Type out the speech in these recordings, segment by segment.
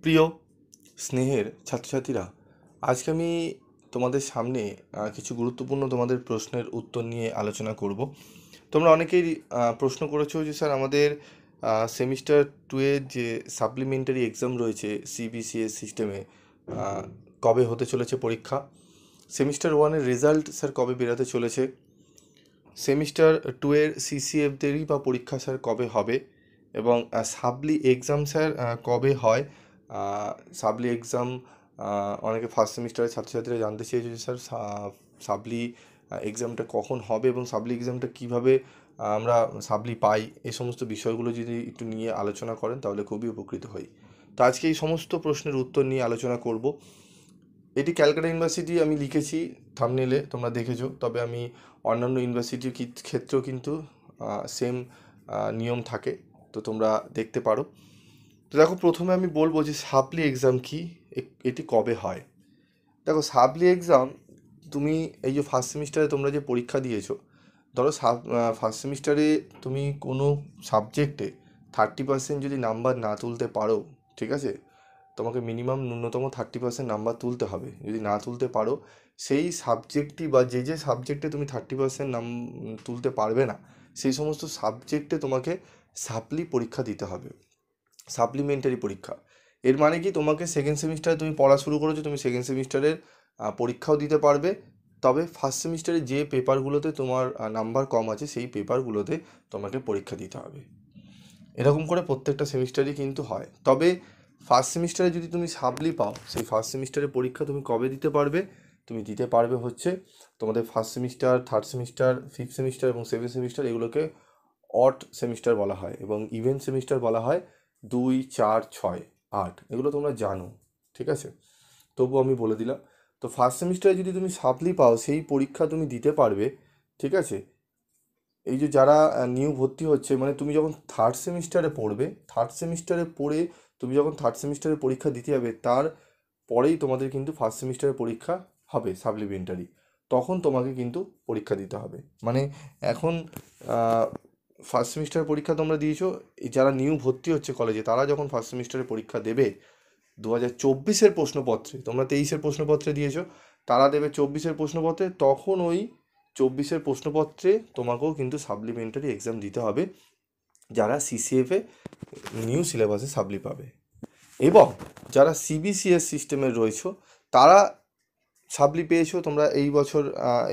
প্রিয় স্নেহের ছাত্রছাত্রীরা, আজকে আমি তোমাদের সামনে কিছু গুরুত্বপূর্ণ তোমাদের প্রশ্নের উত্তর নিয়ে আলোচনা করব। তোমরা অনেকেই প্রশ্ন করেছো যে স্যার আমাদের সেমিস্টার 2 এর যে সাপ্লিমেন্টারি এক্সাম রয়েছে সিবিসিএস সিস্টেমে, কবে হতে চলেছে পরীক্ষা। সেমিস্টার 1 এর রেজাল্ট স্যার কবে বেরোতে চলেছে। সেমিস্টার 2 এর সিসিএফদেরই বা পরীক্ষা স্যার কবে হবে, এবং সাপ্লি এক্সাম স্যার কবে হয়। সাপ্লি এক্সাম অনেকে ফার্স্ট সেমিস্টারের ছাত্রছাত্রীরা জানতে চেয়েছে যে স্যার সাপ্লি এক্সামটা কখন হবে এবং সাপ্লি এক্সামটা কীভাবে আমরা সাপ্লি পাই। এই সমস্ত বিষয়গুলো যদি একটু নিয়ে আলোচনা করেন তাহলে খুবই উপকৃত হই। তো আজকে এই সমস্ত প্রশ্নের উত্তর নিয়ে আলোচনা করব। এটি ক্যালকাটা ইউনিভার্সিটি আমি লিখেছি থাম্বনেলে, তোমরা দেখেছো, তবে আমি অন্যান্য ইউনিভার্সিটির ক্ষেত্রেও কিন্তু সেম নিয়ম থাকে, তো তোমরা দেখতে পারো। তো দেখো, প্রথমে আমি বলবো যে সাপ্লি এক্সাম কি, এটি কবে হয়। দেখো, সাপ্লি এক্সাম তুমি এই যে ফার্স্ট সেমিস্টারে তোমরা যে পরীক্ষা দিয়েছো, ধরো ফার্স্ট সেমিস্টারে তুমি কোনো সাবজেক্টে 30% যদি নাম্বার না তুলতে পারো, ঠিক আছে, তোমাকে মিনিমাম ন্যূনতম 30% নাম্বার তুলতে হবে। যদি না তুলতে পারো, সেই সাবজেক্টটি বা যে সাবজেক্টে তুমি 30% তুলতে পারবে না, সেই সমস্ত সাবজেক্টে তোমাকে সাপ্লি পরীক্ষা দিতে হবে, সাপ্লিমেন্টারি পরীক্ষা। এর মানে কি, তোমাকে সেকেন্ড সেমিস্টারে তুমি পড়া শুরু করেছো, তুমি সেকেন্ড সেমিস্টারের পরীক্ষাও দিতে পারবে। তবে ফার্স্ট সেমিস্টারে যে পেপারগুলোতে তোমার নাম্বার কম আছে সেই পেপারগুলোতে তোমাকে পরীক্ষা দিতে হবে। এরকম করে প্রত্যেকটা সেমিস্টারই কিন্তু হয়। তবে ফার্স্ট সেমিস্টারে যদি তুমি সাপ্লি পাও, সেই ফার্স্ট সেমিস্টারের পরীক্ষা তুমি কবে দিতে পারবে? তুমি দিতে পারবে হচ্ছে তোমাদের first semester, third semester, fifth semester এবং সেভেন্থ সেমিস্টার, এগুলোকে অড সেমিস্টার বলা হয় এবং ইভেন্ট সেমিস্টার বলা হয় 2, 4, 6, 8। এগুলো তোমরা জানো, ঠিক আছে, তবু আমি বলে দিলাম। তো ফার্স্ট সেমিস্টারে যদি তুমি সাপ্লি পাও, সেই পরীক্ষা তুমি দিতে পারবে, ঠিক আছে। এই যে যারা নিউ ভর্তি হচ্ছে, মানে তুমি যখন থার্ড সেমিস্টারে পড়বে, থার্ড সেমিস্টারে পড়ে তুমি যখন থার্ড সেমিস্টারে পরীক্ষা দিতে যাবে, তার পরেই তোমাদের কিন্তু ফার্স্ট সেমিস্টারের পরীক্ষা হবে সাপ্লিমেন্টারি, তখন তোমাকে কিন্তু পরীক্ষা দিতে হবে। মানে এখন ফার্স্ট সেমিস্টারের পরীক্ষা তোমরা দিয়েছো, যারা নিউ ভর্তি হচ্ছে কলেজে, তারা যখন ফার্স্ট সেমিস্টারের পরীক্ষা দেবে 2024-এর প্রশ্নপত্রে, তোমরা 23-এর প্রশ্নপত্রে দিয়েছো, তারা দেবে 24-এর প্রশ্নপত্রে, তখন ওই 24-এর প্রশ্নপত্রে তোমাকেও কিন্তু সাপ্লিমেন্টারি এক্সাম দিতে হবে, যারা সিসিএফে নিউ সিলেবাসে সাপ্লি পাবে। এবং যারা সিবিসিএস সিস্টেমে রয়েছো, তারা সাপ্লি পেয়েছো, তোমরা এই বছর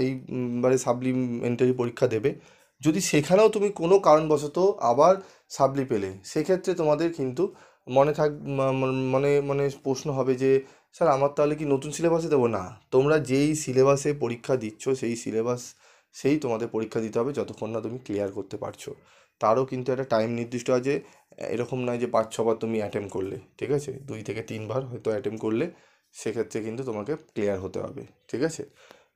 এইবারে সাপ্লিমেন্টারি পরীক্ষা দেবে। যদি সেখানেও তুমি কোনো কারণবশত আবার সাপ্লি পেলে, সেক্ষেত্রে তোমাদের কিন্তু মনে থাক মনে মনে প্রশ্ন হবে যে স্যার আমার তাহলে কি নতুন সিলেবাসে দেবো? না, তোমরা যেই সিলেবাসে পরীক্ষা দিচ্ছ সেই সিলেবাস সেই তোমাদের পরীক্ষা দিতে হবে, যতক্ষণ না তুমি ক্লিয়ার করতে পারছো। তারও কিন্তু একটা টাইম নির্দিষ্ট আছে। এরকম নয় যে 5-6 বার তুমি অ্যাটেম্প করলে, ঠিক আছে, 2 থেকে 3 বার হয়তো অ্যাটেম্প করলে, সেক্ষেত্রে কিন্তু তোমাকে ক্লিয়ার হতে হবে, ঠিক আছে।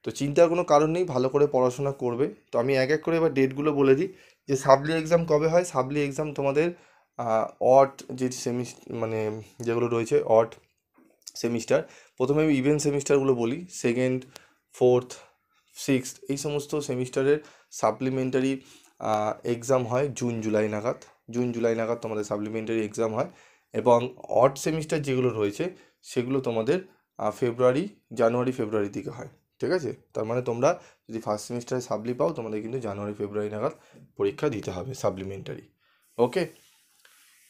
তো চিন্তার কোনো কারণ নেই, ভালো করে পড়াশোনা করবে। তো আমি এক এক করে এবার ডেটগুলো বলে দিই যে সাপ্লি এক্সাম কবে হয়। সাপ্লি এক্সাম তোমাদের অড যে মানে যেগুলো রয়েছে অড সেমিস্টার, প্রথমে আমি ইভেন্ট সেমিস্টারগুলো বলি। সেকেন্ড, ফোর্থ, সিক্সথ, এই সমস্ত সেমিস্টারের সাপ্লিমেন্টারি এক্সাম হয় জুন জুলাই নাগাদ। জুন জুলাই নাগাদ তোমাদের সাপ্লিমেন্টারি এক্সাম হয়। এবং অড সেমিস্টার যেগুলো রয়েছে সেগুলো তোমাদের ফেব্রুয়ারি, জানুয়ারি, ফেব্রুয়ারির দিকে হয়, ঠিক আছে। তার মানে তোমরা যদি ফার্স্ট সেমিস্টারে সাপ্লি পাও, তোমাদের কিন্তু জানুয়ারি, ফেব্রুয়ারি নাগাদ পরীক্ষা দিতে হবে সাপ্লিমেন্টারি। ওকে,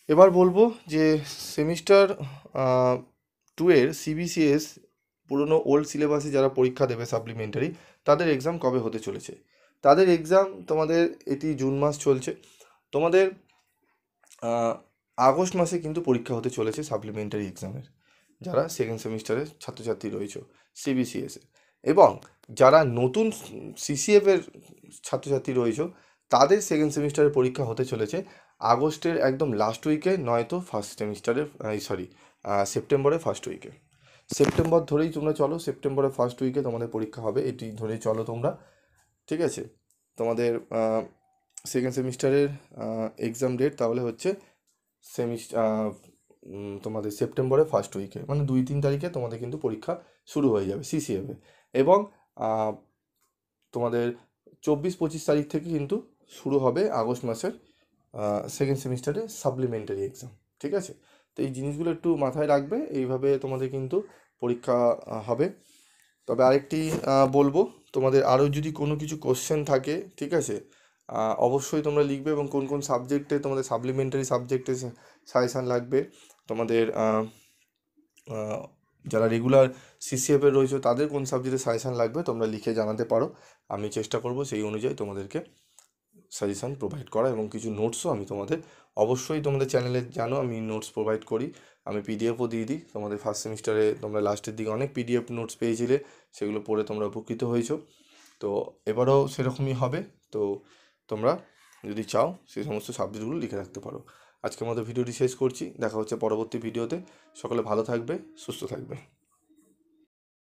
এবার বলবো যে সেমিস্টার 2 এর সিবিসিএস পুরনো ওল্ড সিলেবাসে যারা পরীক্ষা দেবে সাপ্লিমেন্টারি, তাদের এক্সাম কবে হতে চলেছে। তাদের এক্সাম তোমাদের, এটি জুন মাস চলছে, তোমাদের আগস্ট মাসে কিন্তু পরীক্ষা হতে চলেছে সাপ্লিমেন্টারি এক্সামের, যারা সেকেন্ড সেমিস্টারের ছাত্রছাত্রী রয়েছে সিবিসিএসে। এবং যারা নতুন সিসিএফের ছাত্রছাত্রী রয়েছে, তাদের সেকেন্ড সেমিস্টারের পরীক্ষা হতে চলেছে আগস্টের একদম লাস্ট উইকে, নয়তো ফার্স্ট সেমিস্টারের সেপ্টেম্বরের ফার্স্ট উইকে। সেপ্টেম্বর ধরেই তোমরা চলো, সেপ্টেম্বরের ফার্স্ট উইকে তোমাদের পরীক্ষা হবে, এটি ধরেই চলো তোমরা, ঠিক আছে। তোমাদের সেকেন্ড সেমিস্টারের এক্সাম ডেট তাহলে হচ্ছে তোমাদের সেপ্টেম্বরের ফার্স্ট উইকে, মানে 2-3 তারিখে তোমাদের কিন্তু পরীক্ষা শুরু হয়ে যাবে সিসিএফে। এবং তোমাদের 24-25 তারিখ থেকে কিন্তু শুরু হবে আগস্ট মাসের সেকেন্ড সেমিস্টারে সাপ্লিমেন্টারি এক্সাম, ঠিক আছে। তো এই জিনিসগুলো একটু মাথায় রাখবে, এইভাবে তোমাদের কিন্তু পরীক্ষা হবে। তবে আরেকটি বলবো, তোমাদের আরও যদি কোনো কিছু কোশ্চেন থাকে, ঠিক আছে, অবশ্যই তোমরা লিখবে, এবং কোন কোন সাবজেক্টে তোমাদের সাপ্লিমেন্টারি সাবজেক্টে সাজেশান লাগবে, তোমাদের যারা রেগুলার সিসিএফে রয়েছে তাদের কোন সাবজেক্টে সাজেশান লাগবে তোমরা লিখে জানাতে পারো। আমি চেষ্টা করব সেই অনুযায়ী তোমাদেরকে সাজেশান প্রোভাইড করা, এবং কিছু নোটসও আমি তোমাদের, অবশ্যই তোমাদের চ্যানেলে জানো আমি নোটস প্রোভাইড করি, আমি পিডিএফও দিয়ে দিই তোমাদের। ফার্স্ট সেমিস্টারে তোমরা লাস্টের দিকে অনেক পিডিএফ নোটস পেয়েছিলে, সেগুলো পড়ে তোমরা উপকৃত হয়েছো। তো এবারেও সেরকমই হবে। তো তোমরা যদি চাও সেই সমস্ত সাবজেক্টগুলো লিখে রাখতে পারো। আজকের মতো ভিডিওটি শেষ করছি, দেখা হচ্ছে পরবর্তী ভিডিওতে। সকলে ভালো থাকবে, সুস্থ থাকবে।